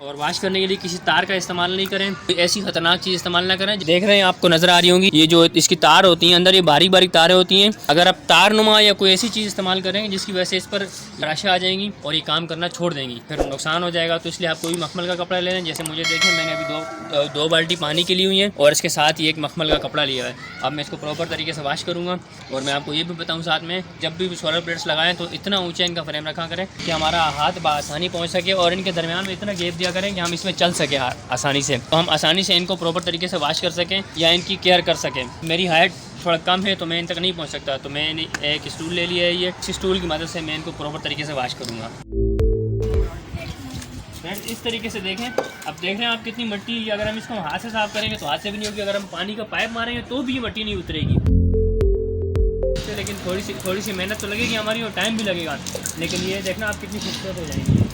और वॉश करने के लिए किसी तार का इस्तेमाल नहीं करें, ऐसी खतरनाक चीज़ इस्तेमाल ना करें। देख रहे हैं, आपको नज़र आ रही होंगी ये जो इसकी तार होती हैं, अंदर ये बारीक बारीक तारें होती हैं। अगर आप तार नुमा या कोई ऐसी चीज़ इस्तेमाल करेंगे जिसकी वजह से इस पर राशें आ जाएंगी और ये काम करना छोड़ देंगी, फिर नुकसान हो जाएगा। तो इसलिए आप कोई मखमल का कपड़ा ले लें। जैसे मुझे देखें, मैंने अभी दो बाल्टी पानी की ली हुई है और इसके साथ ही एक मखमल का कपड़ा लिया है। अब मैं इसको प्रॉपर तरीके से वॉश करूँगा। और मैं आपको ये भी बताऊँ साथ में, जब भी सोलर प्लेट्स लगाएं तो इतना ऊँचा इनका फ्रेम रखा करें कि हमारा हाथ बआसानी पहुँच सके और इनके दरमियान में इतना गैप दिया करें कि हम इसमें चल सके आसानी से, तो हम आसानी से इनको प्रॉपर तरीके से वॉश कर सकें या इनकी केयर कर सकें। मेरी हाइट थोड़ा कम है तो मैं इन तक नहीं पहुंच सकता, तो मैंने एक स्टूल ले लिया है। ये इस स्टूल की मदद से मैं इनको प्रॉपर तरीके से वॉश करूँगा। फ्रेंड्स, इस तरीके से देखें। अब देख रहे हैं आप कितनी मिट्टी, अगर हम इसको हाथ से साफ़ करेंगे तो हाथ से भी नहीं होगी, अगर हम पानी का पाइप मारेंगे तो भी ये मिट्टी नहीं उतरेगी। लेकिन थोड़ी सी मेहनत तो लगेगी हमारी और टाइम भी लगेगा, लेकिन ये देखना आप कितनी खूबसूरत हो जाएंगी।